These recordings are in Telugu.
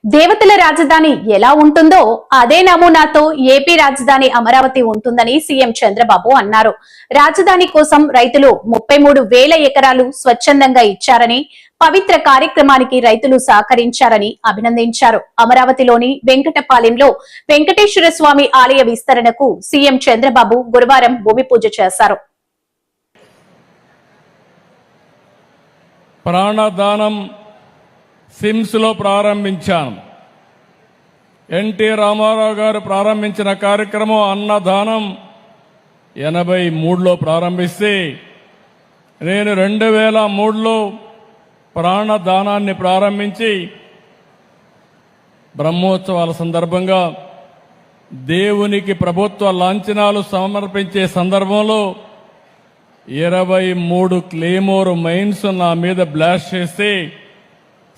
దేవతల రాజధాని ఎలా ఉంటుందో అదే నమూనాతో ఏపీ రాజధాని అమరావతి ఉంటుందని సీఎం చంద్రబాబు అన్నారు. రాజధాని కోసం రైతులు 33,000 ఎకరాలు స్వచ్ఛందంగా ఇచ్చారని, పవిత్ర కార్యక్రమానికి రైతులు సహకరించారని అభినందించారు. అమరావతిలోని వెంకటపాలెంలో వెంకటేశ్వర స్వామి ఆలయ విస్తరణకు సీఎం చంద్రబాబు గురువారం భూమి పూజ చేశారు. ప్రాణదానం సిమ్స్ లో ప్రారంభించాను. ఎన్టీ రామారావు గారు ప్రారంభించిన కార్యక్రమం అన్నదానం 83లో ప్రారంభిస్తే నేను 2003లో ప్రాణదానాన్ని ప్రారంభించి బ్రహ్మోత్సవాల సందర్భంగా దేవునికి ప్రభుత్వ లాంఛనాలు సమర్పించే సందర్భంలో 23 క్లేమోర్ మైన్స్ నా మీద బ్లాస్ట్ చేస్తే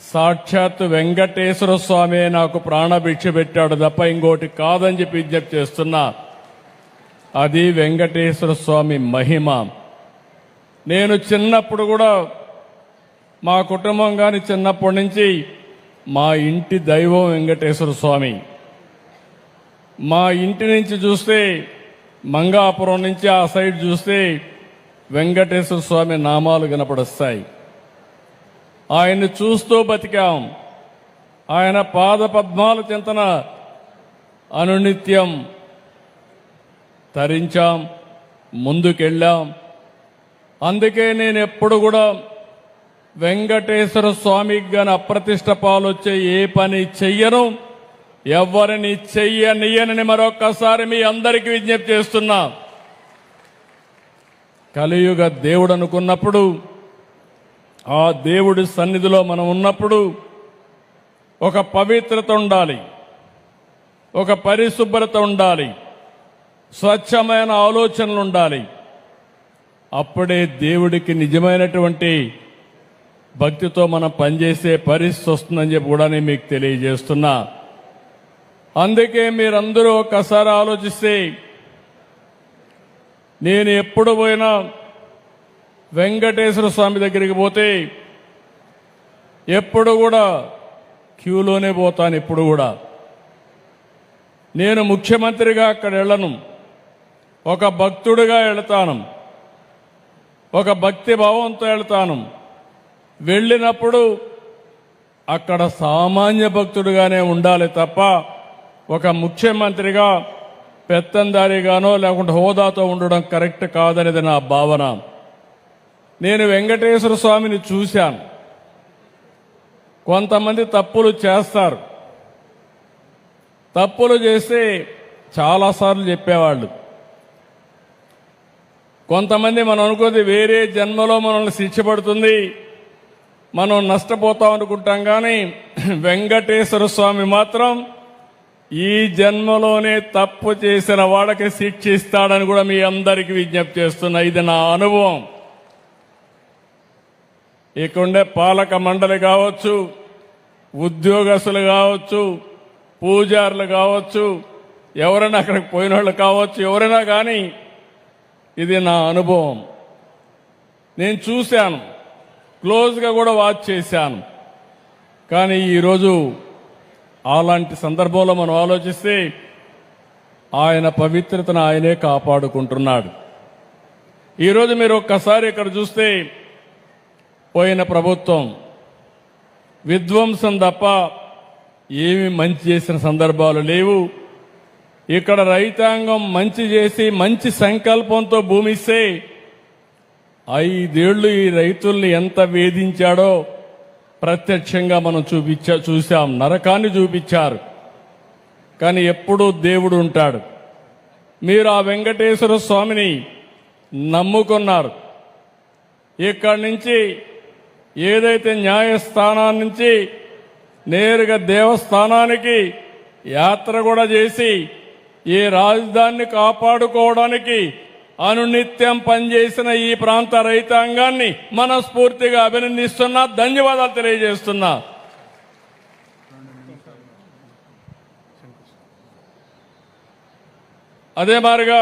సాక్షాత్ వెంకటేశ్వర స్వామి నాకు ప్రాణభిక్ష పెట్టాడు తప్ప ఇంకోటి కాదని చెప్పి విజ్ఞప్తి చేస్తున్నా. అది వెంకటేశ్వర స్వామి మహిమ. నేను చిన్నప్పుడు కూడా మా కుటుంబం కానీ చిన్నప్పటి నుంచి మా ఇంటి దైవం వెంకటేశ్వర స్వామి. మా ఇంటి నుంచి చూస్తే మంగాపురం నుంచి ఆ సైడ్ చూస్తే వెంకటేశ్వర స్వామి నామాలు కనపడొస్తాయి. ఆయన్ని చూస్తూ బతికాం. ఆయన పాద పద్మాల చింతన అనునిత్యం తరించాం, ముందుకెళ్ళాం. అందుకే నేను ఎప్పుడు కూడా వెంకటేశ్వర స్వామికి గాని అప్రతిష్ట పాలొచ్చే ఏ పని చెయ్యను, ఎవరిని చెయ్యనియనని మరొక్కసారి మీ అందరికీ విజ్ఞప్తి చేస్తున్నా. కలియుగ దేవుడు అనుకున్నప్పుడు, ఆ దేవుడి సన్నిధిలో మనం ఉన్నప్పుడు ఒక పవిత్రత ఉండాలి, ఒక పరిశుభ్రత ఉండాలి, స్వచ్ఛమైన ఆలోచనలు ఉండాలి. అప్పుడే దేవుడికి నిజమైనటువంటి భక్తితో మనం పనిచేసే పరిస్థితి వస్తుందని చెప్పి కూడా నేను మీకు తెలియజేస్తున్నా. అందుకే మీరందరూ ఒక్కసారి ఆలోచిస్తే, నేను ఎప్పుడు పోయినా వెంకటేశ్వర స్వామి దగ్గరికి పోతే ఎప్పుడు కూడా క్యూలోనే పోతాను. ఎప్పుడు కూడా నేను ముఖ్యమంత్రిగా అక్కడ వెళ్ళను, ఒక భక్తుడిగా వెళతాను, ఒక భక్తి భావంతో వెళతాను. వెళ్ళినప్పుడు అక్కడ సామాన్య భక్తుడిగానే ఉండాలి తప్ప ఒక ముఖ్యమంత్రిగా పెత్తందారిగానో లేకుంటే హోదాతో ఉండడం కరెక్ట్ కాదనేది నా భావన. నేను వెంకటేశ్వర స్వామిని చూశాను. కొంతమంది తప్పులు చేస్తారు. తప్పులు చేస్తే చాలాసార్లు చెప్పేవాళ్ళు. కొంతమంది మనం అనుకోది వేరే జన్మలో మనల్ని శిక్ష పడుతుంది, మనం నష్టపోతాం అనుకుంటాం. కానీ వెంకటేశ్వర స్వామి మాత్రం ఈ జన్మలోనే తప్పు చేసిన వాళ్ళకి శిక్ష ఇస్తాడని కూడా మీ అందరికీ విజ్ఞప్తి చేస్తున్నా. ఇది నా అనుభవం. ఇక్కడుండే పాలక మండలి కావచ్చు, ఉద్యోగస్తులు కావచ్చు, పూజారులు కావచ్చు, ఎవరైనా అక్కడికి పోయిన వాళ్ళు కావచ్చు, ఎవరైనా కానీ ఇది నా అనుభవం. నేను చూశాను, క్లోజ్గా కూడా వాచ్ చేశాను. కానీ ఈరోజు అలాంటి సందర్భంలో మనం ఆలోచిస్తే ఆయన పవిత్రతను ఆయనే కాపాడుకుంటున్నాడు. ఈరోజు మీరు ఒక్కసారి ఇక్కడ చూస్తే పోయిన ప్రభుత్వం విధ్వంసం తప్ప ఏమి మంచి చేసిన సందర్భాలు లేవు. ఇక్కడ రైతాంగం మంచి చేసి మంచి సంకల్పంతో భూమిస్తే 5 ఏళ్లు ఈ రైతుల్ని ఎంత వేధించాడో ప్రత్యక్షంగా మనం చూశాం. నరకాన్ని చూపించారు. కానీ ఎప్పుడూ దేవుడు ఉంటాడు. మీరు ఆ వెంకటేశ్వర స్వామిని నమ్ముకున్నారు. ఇక్కడి నుంచి ఏదైతే న్యాయస్థానాన్ని నుంచి నేరుగా దేవస్థానానికి యాత్ర కూడా చేసి ఈ రాజధానిని కాపాడుకోవడానికి అనునిత్యం పనిచేసిన ఈ ప్రాంత రైతాంగాన్ని మనస్ఫూర్తిగా అభినందిస్తున్నా, ధన్యవాదాలు తెలియజేస్తున్నా. అదే మాదిరిగా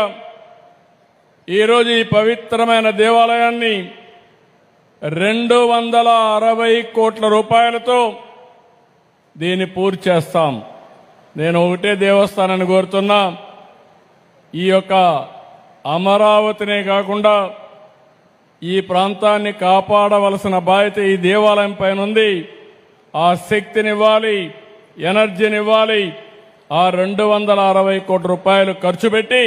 ఈరోజు ఈ పవిత్రమైన దేవాలయాన్ని 260 కోట్ల రూపాయలతో దీన్ని పూర్తి చేస్తాం. నేను ఒకటే దేవస్థానాన్ని కోరుతున్నా, ఈ యొక్క అమరావతినే కాకుండా ఈ ప్రాంతాన్ని కాపాడవలసిన బాధ్యత ఈ దేవాలయం పైన ఉంది. ఆ శక్తినివ్వాలి, ఎనర్జీనివ్వాలి. ఆ 260 కోట్ల రూపాయలు ఖర్చు పెట్టి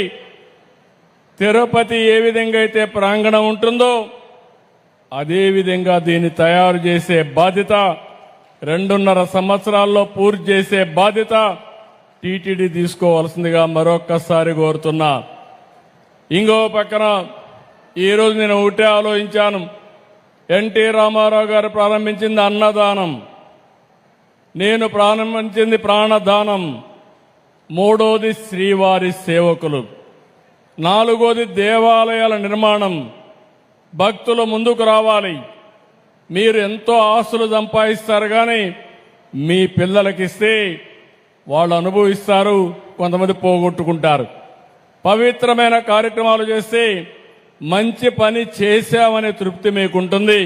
తిరుపతి ఏ విధంగా అయితే ప్రాంగణం ఉంటుందో అదే విధంగా దీన్ని తయారు చేసే బాధ్యత, 2.5 సంవత్సరాల్లో పూర్తి చేసే బాధ్యత టీటీడీ తీసుకోవాల్సిందిగా మరొక్కసారి కోరుతున్నా. ఇంకో పక్కన ఈరోజు నేను ఒకటే ఆలోచించాను. ఎన్టీ రామారావు గారు ప్రారంభించింది అన్నదానం, నేను ప్రారంభించింది ప్రాణదానం, 3వది శ్రీవారి సేవకులు, 4వది దేవాలయాల నిర్మాణం. భక్తులు ముందుకు రావాలి. మీరు ఎంతో ఆస్తులు సంపాదిస్తారు, కానీ మీ పిల్లలకిస్తే వాళ్ళు అనుభవిస్తారు, కొంతమంది పోగొట్టుకుంటారు. పవిత్రమైన కార్యక్రమాలు చేస్తే మంచి పని చేశామనే తృప్తి మీకుంటుంది.